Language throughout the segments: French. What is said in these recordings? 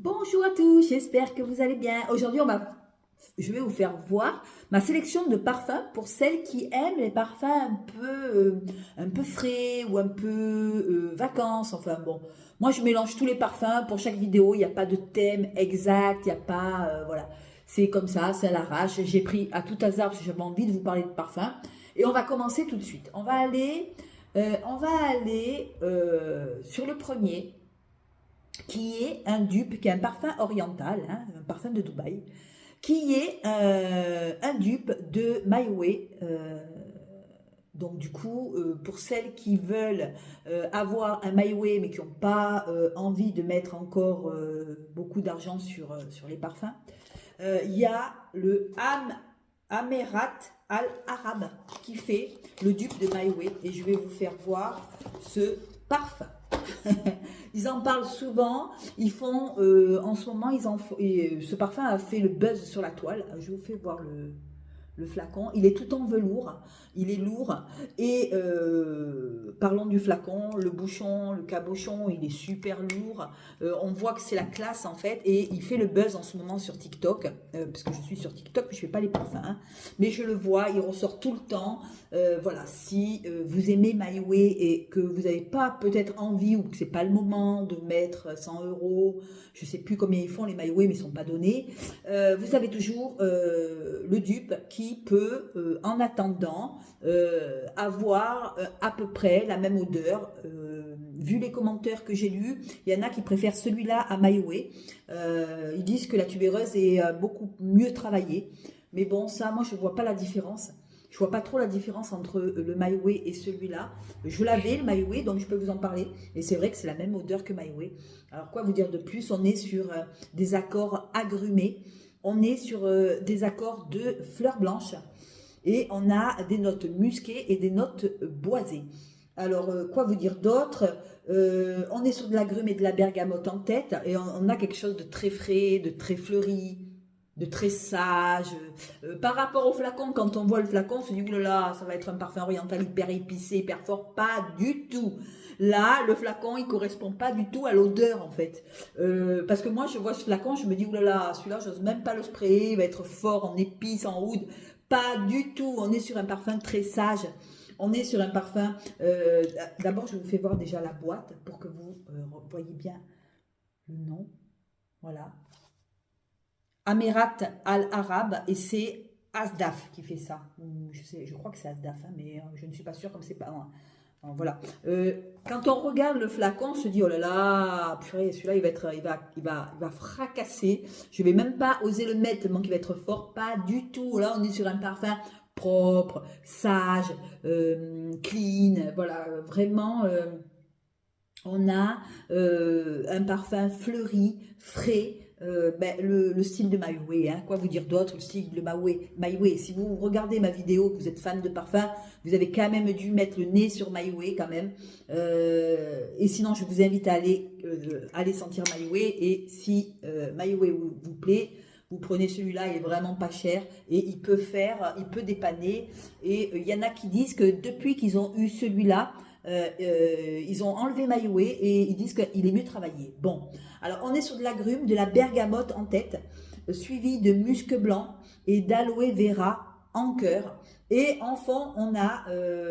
Bonjour à tous, j'espère que vous allez bien. Aujourd'hui, je vais vous faire voir ma sélection de parfums pour celles qui aiment les parfums un peu frais ou un peu vacances. Enfin bon, moi je mélange tous les parfums pour chaque vidéo. Il n'y a pas de thème exact, il n'y a pas, voilà. C'est comme ça, c'est à l'arrache. J'ai pris à tout hasard parce que j'avais envie de vous parler de parfums. Et on va commencer tout de suite. On va aller sur le premier, qui est un dupe, qui est un parfum oriental, hein, un parfum de Dubaï, qui est un dupe de My Way. Donc du coup, pour celles qui veulent avoir un My Way mais qui n'ont pas envie de mettre encore beaucoup d'argent sur les parfums, il y a le Amerat Al Arab qui fait le dupe de My Way et je vais vous faire voir ce parfum. Ils en parlent souvent, ils font, en ce moment, ce parfum a fait le buzz sur la toile. Je vous fais voir le flacon, il est tout en velours, il est lourd, et parlons du flacon, le bouchon, le cabochon, il est super lourd, on voit que c'est la classe en fait, et il fait le buzz en ce moment sur TikTok, parce que je suis sur TikTok, mais je ne fais pas les parfums, hein, mais je le vois, il ressort tout le temps. Voilà, si vous aimez My Way et que vous n'avez pas peut-être envie ou que c'est pas le moment de mettre 100 €, je sais plus combien ils font les My Way, mais ils sont pas donnés, vous avez toujours le dupe qui peut, en attendant, avoir à peu près la même odeur. Vu les commentaires que j'ai lus, il y en a qui préfèrent celui-là à My Way. Ils disent que la tubéreuse est beaucoup mieux travaillée. Mais bon, ça, moi, je ne vois pas la différence. Je vois pas trop la différence entre le My Way et celui-là. Je l'avais, le My Way, donc je peux vous en parler. Et c'est vrai que c'est la même odeur que My Way. Alors, quoi vous dire de plus? On est sur des accords agrumés. On est sur des accords de fleurs blanches. Et on a des notes musquées et des notes boisées. Alors, quoi vous dire d'autre? On est sur de l'agrumes et de la bergamote en tête. Et on a quelque chose de très frais, de très fleuri, de très sage. Par rapport au flacon, quand on voit le flacon, on se dit, oulala, ça va être un parfum oriental hyper épicé, hyper fort. Pas du tout. Là, le flacon, il correspond pas du tout à l'odeur, en fait. Parce que moi, je vois ce flacon, je me dis, oulala, celui-là, j'ose même pas le sprayer, il va être fort en épices, en oud. Pas du tout. On est sur un parfum très sage. On est sur un parfum... D'abord, je vous fais voir déjà la boîte pour que vous voyez bien le nom. Voilà. Amerat Al-Arab, et c'est Asdaf qui fait ça. Je crois que c'est Asdaf, hein, mais je ne suis pas sûre comme c'est pas... Voilà. Quand on regarde le flacon, on se dit, oh là là, purée, celui-là, il va fracasser. Je vais même pas oser le mettre tellement qu'il va être fort. Pas du tout. Là, on est sur un parfum propre, sage, clean. Voilà, vraiment, on a un parfum fleuri, frais. Le style de My Way, hein. Quoi vous dire d'autre? Le style de My Way. Si vous regardez ma vidéo, que vous êtes fan de parfum, vous avez quand même dû mettre le nez sur My Way quand même. Et sinon, je vous invite à aller sentir My Way. Et si My Way vous plaît, vous prenez celui-là, il est vraiment pas cher et il peut dépanner. Et il y en a qui disent que depuis qu'ils ont eu celui-là, ils ont enlevé My Way et ils disent qu'il est mieux travaillé. Bon, alors on est sur de l'agrume, de la bergamote en tête, suivi de musc blanc et d'aloe vera en cœur. Et en fond, on a,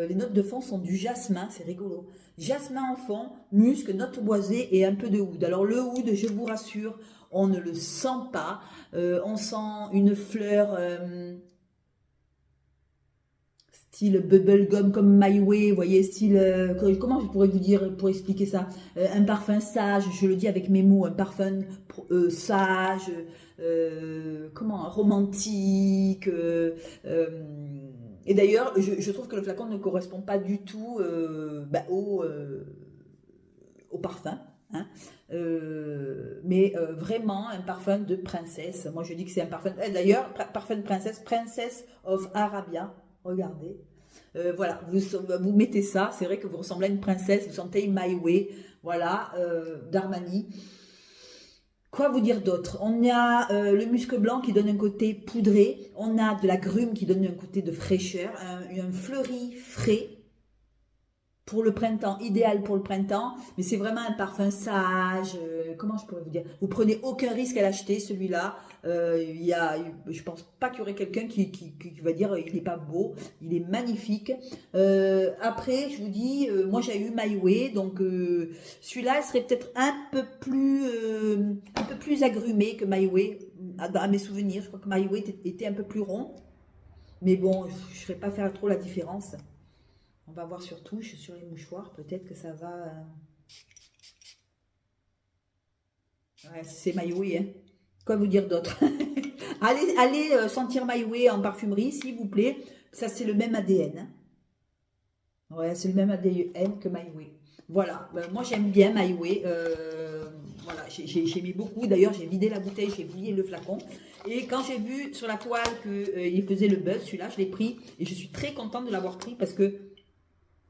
les notes de fond sont du jasmin, c'est rigolo. Jasmin en fond, musc, notes boisées et un peu de oud. Alors le oud, je vous rassure, on ne le sent pas. On sent une fleur... style bubblegum comme My Way, vous voyez, style, comment je pourrais vous dire pour expliquer ça, un parfum sage, je le dis avec mes mots, un parfum sage, romantique, et d'ailleurs, je trouve que le flacon ne correspond pas du tout au parfum, hein. Mais vraiment un parfum de princesse. Moi je dis que c'est un parfum, d'ailleurs, parfum de princesse, Princess of Arabia, regardez. Voilà, vous mettez ça, c'est vrai que vous ressemblez à une princesse, vous sentez My Way, voilà, d'Armani. Quoi vous dire d'autre? On a le musc blanc qui donne un côté poudré, on a de la grume qui donne un côté de fraîcheur, un fleuri frais, pour le printemps, idéal pour le printemps, mais c'est vraiment un parfum sage. Comment je pourrais vous dire? Vous prenez aucun risque à l'acheter, celui-là. Je pense pas qu'il y aurait quelqu'un qui va dire il n'est pas beau, il est magnifique. Après, je vous dis, moi j'ai eu My Way, donc celui-là serait peut-être un peu plus agrumé que My Way. À mes souvenirs, je crois que My Way était un peu plus rond, mais bon, je ne saurais pas faire trop la différence. On va voir sur touche, sur les mouchoirs, peut-être que ça va. Ouais, c'est My Way, hein. Quoi vous dire d'autre? Allez sentir My Way en parfumerie, s'il vous plaît. Ça, c'est le même ADN, hein. Ouais, c'est le même ADN que My Way. Voilà, moi j'aime bien My Way. Voilà, j'ai mis beaucoup. D'ailleurs, j'ai vidé la bouteille, j'ai vidé le flacon. Et quand j'ai vu sur la toile qu'il faisait le buzz, celui-là, je l'ai pris. Et je suis très contente de l'avoir pris parce que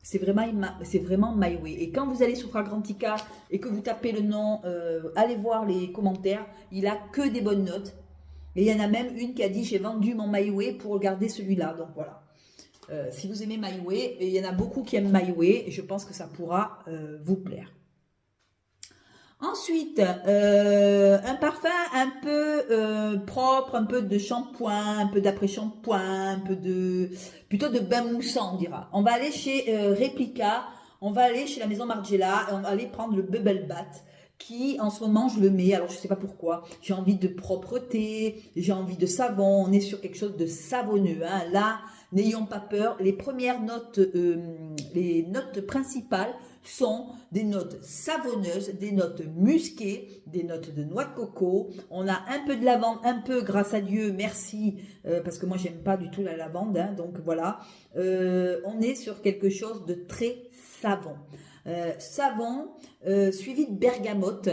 c'est vraiment My Way. Et quand vous allez sur Fragrantica et que vous tapez le nom, allez voir les commentaires. Il a que des bonnes notes. Et il y en a même une qui a dit j'ai vendu mon My Way pour regarder celui-là. Donc voilà. Si vous aimez My Way, et il y en a beaucoup qui aiment My Way, et je pense que ça pourra vous plaire. Ensuite, un parfum un peu propre, un peu de shampoing, un peu d'après-shampoing, un peu plutôt de bain moussant, on dira. On va aller chez Replica, on va aller chez la maison Margiela, et on va aller prendre le Bubble Bath, qui en ce moment je le mets, alors je sais pas pourquoi, j'ai envie de propreté, j'ai envie de savon, on est sur quelque chose de savonneux, hein. Là, n'ayons pas peur, les premières notes, les notes principales sont des notes savonneuses, des notes musquées, des notes de noix de coco. On a un peu de lavande, un peu, grâce à Dieu, merci, parce que moi j'aime pas du tout la lavande, hein, donc voilà. On est sur quelque chose de très savon. Savon suivi de bergamote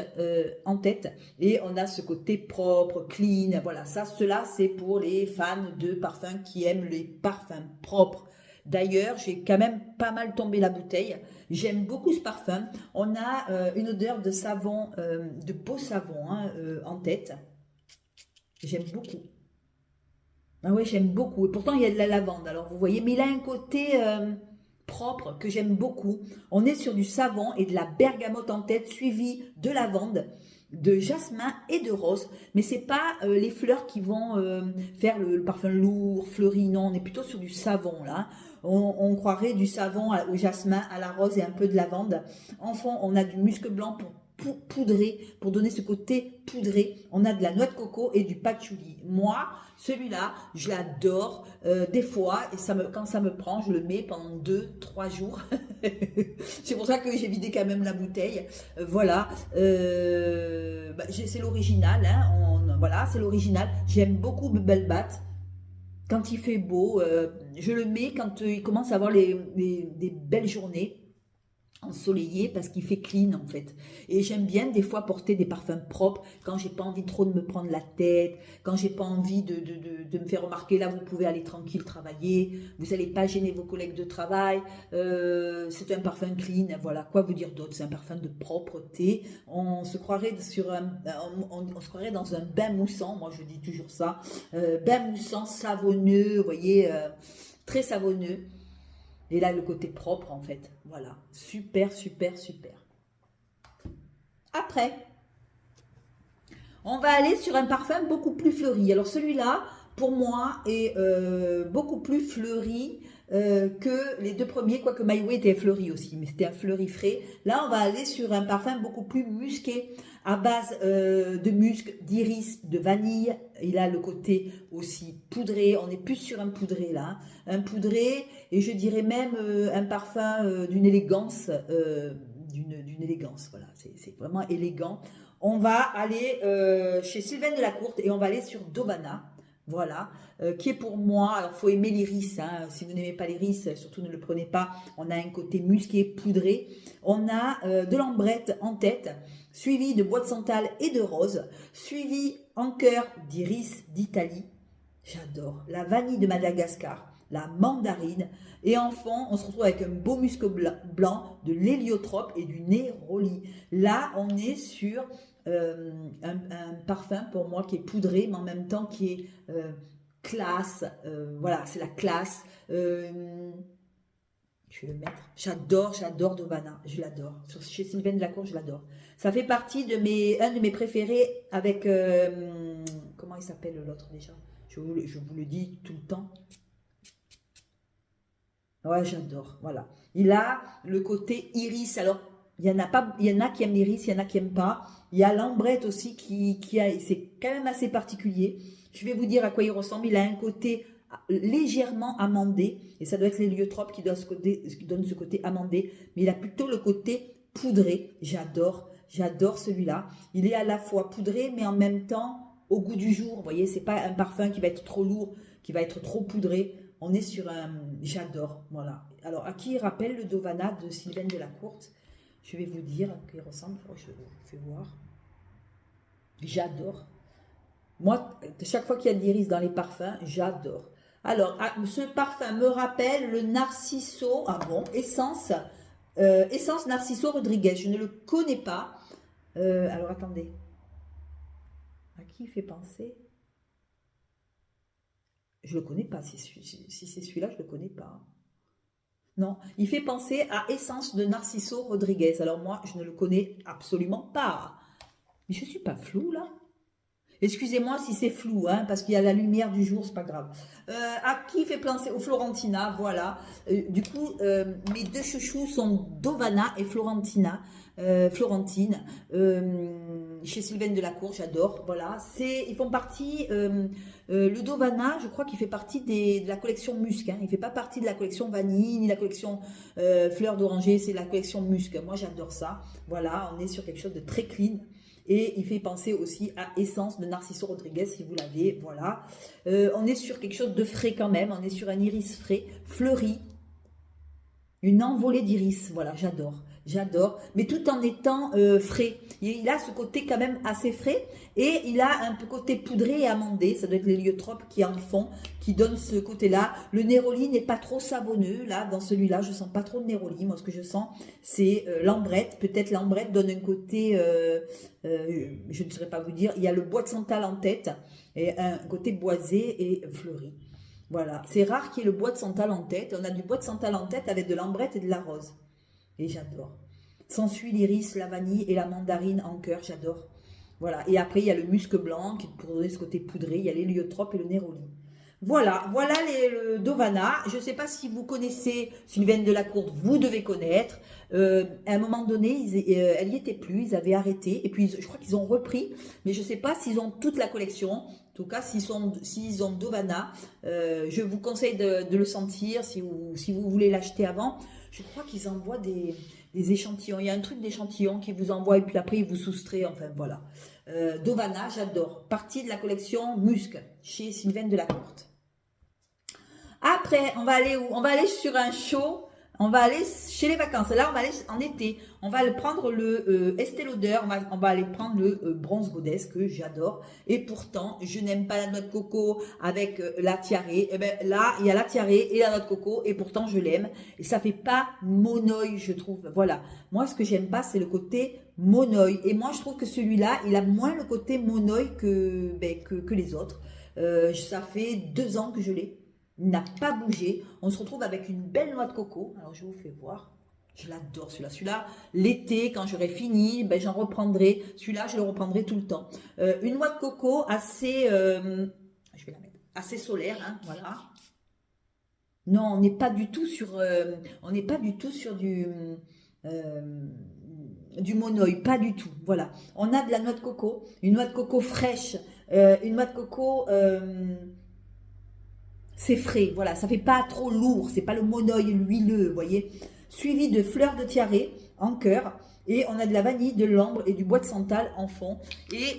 en tête, et on a ce côté propre, clean. Voilà, cela c'est pour les fans de parfums qui aiment les parfums propres. D'ailleurs, j'ai quand même pas mal tombé la bouteille. J'aime beaucoup ce parfum. On a une odeur de savon, de beau savon, hein, en tête. J'aime beaucoup. Ah ouais, j'aime beaucoup. Et pourtant, il y a de la lavande, alors vous voyez. Mais il a un côté propre que j'aime beaucoup. On est sur du savon et de la bergamote en tête, suivi de lavande, de jasmin et de rose. Mais c'est pas les fleurs qui vont faire le parfum lourd, fleuri. Non, on est plutôt sur du savon, là. On croirait du savon au jasmin, à la rose et un peu de lavande. En fond, on a du musc blanc pour poudrer, pour donner ce côté poudré. On a de la noix de coco et du patchouli. Moi, celui-là, je l'adore. Des fois, et quand ça me prend, je le mets pendant 2-3 jours. C'est pour ça que j'ai vidé quand même la bouteille. Voilà. C'est l'original, hein. Voilà, c'est l'original. J'aime beaucoup Bubble Bath. Quand il fait beau, je le mets quand il commence à avoir des belles journées ensoleillées, parce qu'il fait clean en fait. Et j'aime bien des fois porter des parfums propres quand j'ai pas envie trop de me prendre la tête, quand j'ai pas envie de me faire remarquer. Là, vous pouvez aller tranquille travailler, vous n'allez pas gêner vos collègues de travail. C'est un parfum clean, voilà. Quoi vous dire d'autre? C'est un parfum de propreté. On se croirait on se croirait dans un bain moussant. Moi, je dis toujours ça. Bain moussant, savonneux, vous voyez, très savonneux. Et là, le côté propre, en fait. Voilà. Super, super, super. Après, on va aller sur un parfum beaucoup plus fleuri. Alors, celui-là, pour moi, est beaucoup plus fleuri que les deux premiers, quoique My Way était fleuri aussi, mais c'était un fleuri frais. Là, on va aller sur un parfum beaucoup plus musqué, à base de musc, d'iris, de vanille. Il a le côté aussi poudré. On est plus sur un poudré là, un poudré, et je dirais même un parfum d'une élégance, d'une élégance. Voilà, c'est vraiment élégant. On va aller chez Sylvain Delacourte et on va aller sur Dovana. Voilà, qui est pour moi, alors il faut aimer l'iris, hein. Si vous n'aimez pas l'iris, surtout ne le prenez pas. On a un côté musqué, poudré. On a de l'ambrette en tête, suivi de bois de santal et de rose, suivi en cœur d'iris d'Italie. J'adore. La vanille de Madagascar, la mandarine. Et en fond, on se retrouve avec un beau musc blanc, de l'héliotrope et du néroli. Là, on est sur un parfum pour moi qui est poudré, mais en même temps qui est classe. Voilà, c'est la classe. Je vais le mettre. J'adore Dovana. Je l'adore. Chez Sylvaine Delacour, je l'adore. Ça fait partie de un de mes préférés avec... comment il s'appelle l'autre déjà? Je vous le dis tout le temps. Ouais, j'adore. Voilà. Il a le côté iris. Alors, il y en a qui aiment l'iris, il y en a qui n'aiment pas. Il y a l'ambrette aussi c'est quand même assez particulier. Je vais vous dire à quoi il ressemble. Il a un côté légèrement amandé. Et ça doit être l'héliotrope qui donne ce côté amandé. Mais il a plutôt le côté poudré. J'adore celui-là. Il est à la fois poudré, mais en même temps au goût du jour. Vous voyez, c'est pas un parfum qui va être trop lourd, qui va être trop poudré. On est sur un... J'adore, voilà. Alors, à qui il rappelle le Dovana de Sylvaine Delacour? Je vais vous dire à quoi il ressemble. Je vous fais voir. J'adore. Moi, chaque fois qu'il y a de l'iris dans les parfums, j'adore. Alors, ce parfum me rappelle le Narciso. Ah bon, essence. Essence Narciso Rodriguez. Je ne le connais pas. Alors, attendez. À qui il fait penser? Je ne le connais pas. Si c'est celui-là, je ne le connais pas. Non, il fait penser à Essence de Narciso Rodriguez. Alors moi, je ne le connais absolument pas. Mais je ne suis pas floue, là. Excusez-moi si c'est flou, hein, parce qu'il y a la lumière du jour, c'est pas grave. À qui fait penser? Au Florentina, voilà. Du coup, mes deux chouchous sont Dovana et Florentina. Florentine, chez Sylvaine Delacour, j'adore. Voilà, ils font partie. Le Dovana, je crois qu'il fait partie de la collection Musc. Hein. Il ne fait pas partie de la collection vanille ni la collection fleurs d'oranger. C'est la collection Musc. Moi, j'adore ça. Voilà, on est sur quelque chose de très clean. Et il fait penser aussi à Essence de Narciso Rodriguez, si vous l'avez, voilà. On est sur quelque chose de frais quand même, on est sur un iris frais, fleuri, une envolée d'iris, voilà, j'adore, mais tout en étant frais. Il a ce côté quand même assez frais, et il a un peu côté poudré et amandé, ça doit être l'héliotrope qui en fond, qui donne ce côté-là. Le néroli n'est pas trop savonneux, là, dans celui-là, je sens pas trop de néroli. Moi, ce que je sens, c'est l'ambrette. Peut-être l'ambrette donne un côté, je ne saurais pas vous dire, il y a le bois de santal en tête, et un côté boisé et fleuri. Voilà, c'est rare qu'il y ait le bois de santal en tête. On a du bois de santal en tête avec de l'ambrette et de la rose. Et j'adore. S'ensuit l'iris, la vanille et la mandarine en cœur, j'adore. Voilà, et après il y a le musc blanc qui pour donner ce côté poudré, il y a l'héliotrope et le néroli. Voilà le Dovana. Je ne sais pas si vous connaissez Sylvaine Delacour, vous devez connaître. À un moment donné, elle n'y était plus, ils avaient arrêté. Et puis, je crois qu'ils ont repris, mais je ne sais pas s'ils ont toute la collection. En tout cas, s'ils ont Dovana, je vous conseille de le sentir si vous voulez l'acheter avant. Je crois qu'ils envoient des échantillons. Il y a un truc d'échantillon qui vous envoie et puis après, ils vous soustraient. Enfin, voilà. Dovana, j'adore. Partie de la collection Musc chez Sylvaine Delacour. Après, on va aller où? On va aller sur un show. On va aller chez les vacances. Là, on va aller en été. On va prendre le Estée Lauder. On va aller prendre le Bronze Goddess que j'adore. Et pourtant, je n'aime pas la noix de coco avec la tiarée. Et bien là, il y a la tiarée et la noix de coco. Et pourtant, je l'aime. Et ça fait pas monoï, je trouve. Voilà. Moi, ce que j'aime pas, c'est le côté monoï. Et moi, je trouve que celui-là, il a moins le côté monoï que les autres. Ça fait 2 ans que je l'ai. Il n'a pas bougé. On se retrouve avec une belle noix de coco. Alors, je vous fais voir. Je l'adore, celui-là. Celui-là, l'été, quand j'aurai fini, ben, j'en reprendrai. Celui-là, je le reprendrai tout le temps. Une noix de coco assez... je vais la mettre. Assez solaire, hein, voilà. Non, on n'est pas du tout sur... on n'est pas du tout sur du monoï. Pas du tout. Voilà. On a de la noix de coco. Une noix de coco fraîche. Une noix de coco... c'est frais, voilà, ça fait pas trop lourd, c'est pas le monoï huileux, vous voyez. Suivi de fleurs de tiarée en cœur, et on a de la vanille, de l'ambre et du bois de santal en fond. Et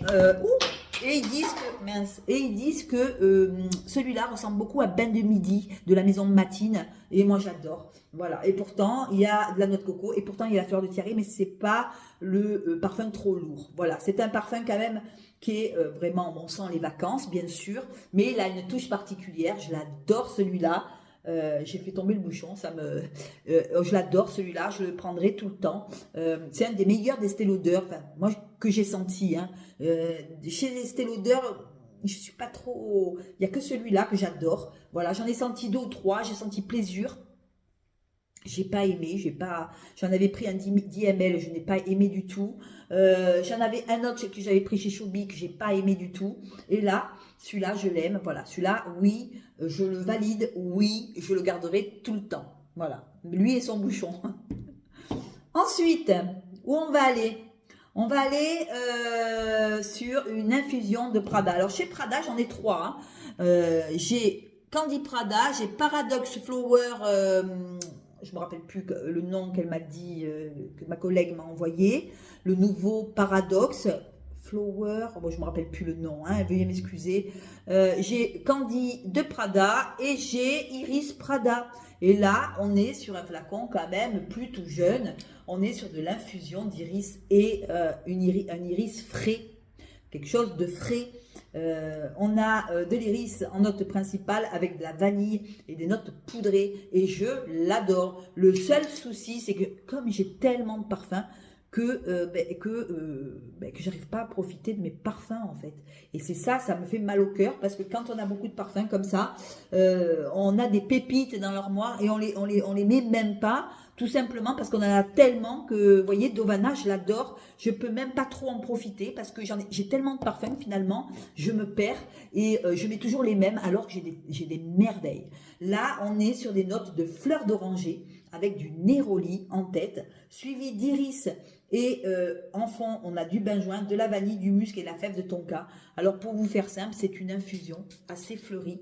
ils disent que celui-là ressemble beaucoup à Bain de Midi de la maison de Matine, et moi j'adore. Voilà, et pourtant il y a de la noix de coco, et pourtant il y a la fleur de tiarée, mais c'est pas le parfum trop lourd. Voilà, c'est un parfum quand même qui est vraiment, on sent les vacances bien sûr, mais il a une touche particulière, je l'adore celui-là. J'ai fait tomber le bouchon, je l'adore celui-là, je le prendrai tout le temps. C'est un des meilleurs d'Estée Lauder, enfin, moi que j'ai senti. Hein. Chez Estée Lauder, je suis pas trop, il y a que celui-là que j'adore. Voilà, j'en ai senti 2 ou 3, j'ai senti Plaisir. j'ai pas aimé, j'en avais pris un 10 ml, je n'ai pas aimé du tout. J'en avais un autre que j'avais pris chez Choubi que j'ai pas aimé du tout. Et là, celui-là, je l'aime. Voilà, celui-là, oui, je le valide. Oui, je le garderai tout le temps. Voilà, lui et son bouchon. Ensuite, où on va aller? On va aller sur une infusion de Prada. Alors chez Prada, j'en ai trois. Hein. J'ai Candy Prada, j'ai Paradox Flower, je me rappelle plus le nom qu'elle m'a dit, que ma collègue m'a envoyé. Le nouveau Paradox Flower, bon, je me rappelle plus le nom, hein, veuillez m'excuser. J'ai Candy de Prada et j'ai Iris Prada. Et là, on est sur un flacon quand même plutôt jeune. On est sur de l'infusion d'iris et un iris frais, quelque chose de frais. On a de l'iris en note principale avec de la vanille et des notes poudrées et je l'adore. Le seul souci, c'est que comme j'ai tellement de parfums, que j'arrive pas à profiter de mes parfums en fait. Et c'est ça, ça me fait mal au cœur parce que quand on a beaucoup de parfums comme ça, on a des pépites dans l'armoire et on les met même pas, tout simplement parce qu'on en a tellement que, vous voyez, Dovana, je l'adore, je peux même pas trop en profiter parce que j'ai tellement de parfums finalement, je me perds et je mets toujours les mêmes alors que j'ai des merveilles. Là, on est sur des notes de fleurs d'oranger avec du néroli en tête, suivi d'iris et en fond, on a du benjoin, de la vanille, du musc et la fève de tonka. Alors, pour vous faire simple, c'est une infusion assez fleurie,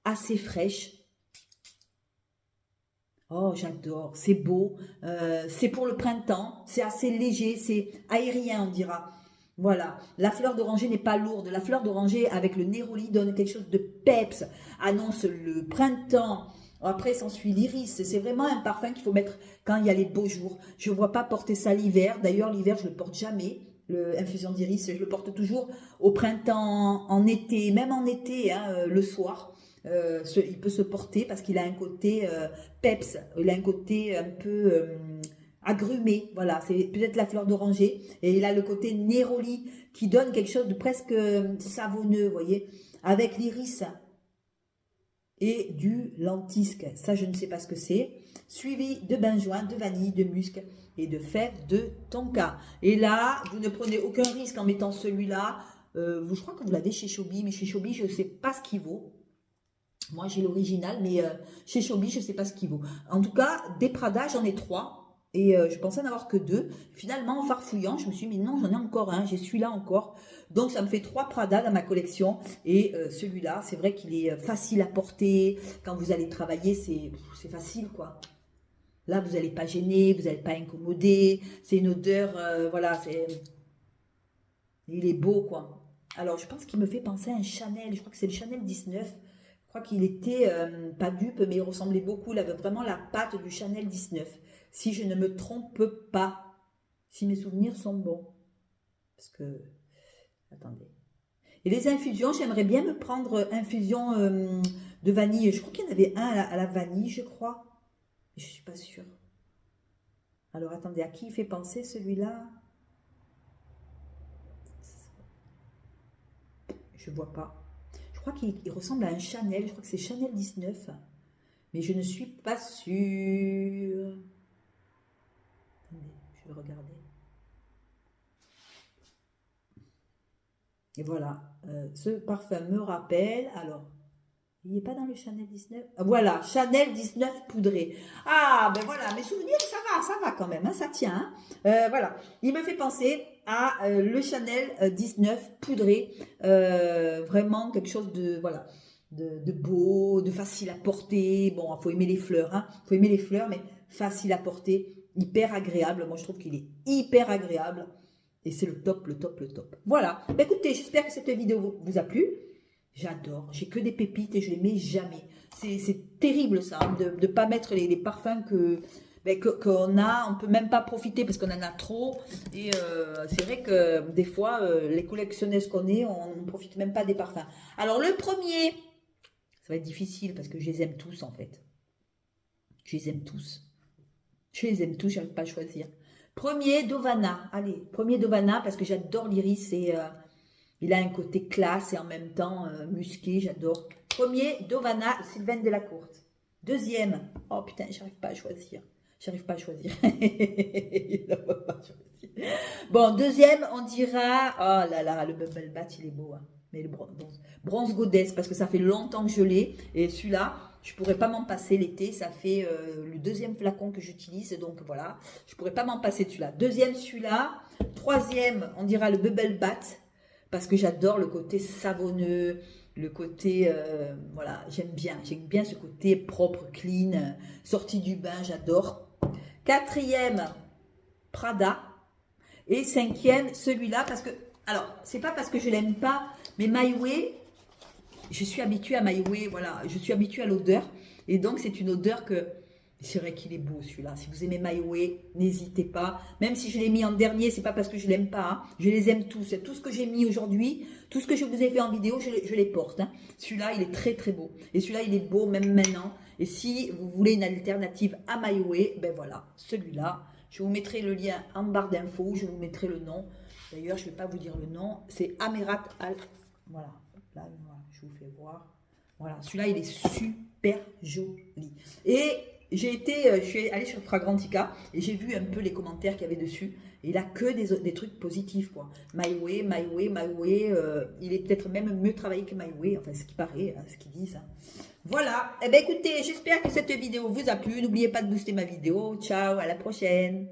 assez fraîche. Oh, j'adore, c'est beau, c'est pour le printemps, c'est assez léger, c'est aérien, on dira. Voilà, la fleur d'oranger n'est pas lourde. La fleur d'oranger avec le néroli donne quelque chose de peps, annonce le printemps. Après, s'ensuit l'iris. C'est vraiment un parfum qu'il faut mettre quand il y a les beaux jours. Je ne vois pas porter ça l'hiver. D'ailleurs, l'hiver, je ne le porte jamais. L'infusion d'iris, je le porte toujours au printemps, en été, même en été, hein, le soir. Il peut se porter parce qu'il a un côté peps, il a un côté un peu agrumé, voilà, c'est peut-être la fleur d'oranger, et il a le côté néroli qui donne quelque chose de presque savonneux, vous voyez, avec l'iris et du lentisque, ça je ne sais pas ce que c'est, suivi de benjoin, de vanille, de musc et de fèves de tonka. Et là, vous ne prenez aucun risque en mettant celui-là, je crois que vous l'avez chez Choubi, mais chez Choubi, je ne sais pas ce qu'il vaut. Moi, j'ai l'original, mais chez Choubi, je ne sais pas ce qu'il vaut. En tout cas, des Prada, j'en ai 3. Et je pensais n'avoir que 2. Finalement, en farfouillant, je me suis dit, mais non, j'en ai encore un. J'ai celui-là encore. Donc, ça me fait 3 Prada dans ma collection. Et celui-là, c'est vrai qu'il est facile à porter. Quand vous allez travailler, c'est facile, quoi. Là, vous n'allez pas gêner, vous n'allez pas incommoder. C'est une odeur, voilà, il est beau, quoi. Alors, je pense qu'il me fait penser à un Chanel. Je crois que c'est le Chanel 19. Je crois qu'il était pas dupe, mais il ressemblait beaucoup. Il avait vraiment la patte du Chanel 19. Si je ne me trompe pas. Si mes souvenirs sont bons. Parce que... Attendez. Et les infusions, j'aimerais bien me prendre infusion de vanille. Je crois qu'il y en avait un à la vanille, je crois. Je ne suis pas sûre. Alors, attendez, à qui il fait penser celui-là? Je ne vois pas. Je crois qu'il ressemble à un Chanel. Je crois que c'est Chanel 19. Mais je ne suis pas sûre. Attendez, je vais regarder. Et voilà. Ce parfum me rappelle. Alors, il n'est pas dans le Chanel 19. Voilà, Chanel 19 poudré. Ah, ben voilà, mes souvenirs, ça va quand même. Hein, ça tient. Hein. Voilà. Il me fait penser à le Chanel 19 poudré. Vraiment quelque chose de... Voilà. De beau, de facile à porter. Bon, il faut aimer les fleurs, hein. Faut aimer les fleurs, mais facile à porter, hyper agréable. Moi, je trouve qu'il est hyper agréable. Et c'est le top, le top, le top. Voilà. Bah, écoutez, j'espère que cette vidéo vous a plu. J'adore. J'ai que des pépites et je les mets jamais. C'est terrible, ça, hein, de ne pas mettre les parfums qu'on a. On ne peut même pas profiter parce qu'on en a trop. Et c'est vrai que des fois, les collectionneuses qu'on est, on ne profite même pas des parfums. Alors, le premier... Ça va être difficile parce que je les aime tous en fait. Je les aime tous. Je les aime tous, je n'arrive pas à choisir. Premier, Dovana. Allez, premier Dovana parce que j'adore l'iris et il a un côté classe et en même temps musqué, j'adore. Premier, Dovana, Sylvaine Delacourte. Deuxième, oh putain, j'arrive pas à choisir. J'arrive pas à choisir. Bon, deuxième, on dira, oh là là, le Bubble Bath, il est beau, hein. Mais le bronze Goddess, parce que ça fait longtemps que je l'ai. Et celui-là, je pourrais pas m'en passer l'été. Ça fait le deuxième flacon que j'utilise. Donc voilà, je pourrais pas m'en passer de celui-là. Deuxième, celui-là. Troisième, on dira le Bubble Bath, parce que j'adore le côté savonneux, le côté, voilà, j'aime bien ce côté propre, clean, sortie du bain, j'adore. Quatrième, Prada. Et cinquième, celui-là, parce que, alors, c'est pas parce que je l'aime pas, mais My Way, je suis habituée à My Way, voilà, je suis habituée à l'odeur. Et donc, c'est une odeur que, c'est vrai qu'il est beau celui-là. Si vous aimez My Way, n'hésitez pas. Même si je l'ai mis en dernier, c'est pas parce que je l'aime pas, hein. Je les aime tous. Tout ce que j'ai mis aujourd'hui, tout ce que je vous ai fait en vidéo, je les porte, hein. Celui-là, il est très très beau. Et celui-là, il est beau même maintenant. Et si vous voulez une alternative à My Way, ben voilà, celui-là. Je vous mettrai le lien en barre d'infos, je vous mettrai le nom. D'ailleurs, je ne vais pas vous dire le nom. C'est Amerat Al. Voilà. Là, voilà, je vous fais voir. Voilà, celui-là, il est super joli. Et je suis allée sur Fragrantica et j'ai vu un peu les commentaires qu'il y avait dessus. Et il a que des trucs positifs, quoi. My Way, My Way, My Way. Il est peut-être même mieux travaillé que My Way. Enfin, ce qui paraît, hein, ce qu'ils disent. Hein. Voilà. Eh bien, écoutez, j'espère que cette vidéo vous a plu. N'oubliez pas de booster ma vidéo. Ciao, à la prochaine.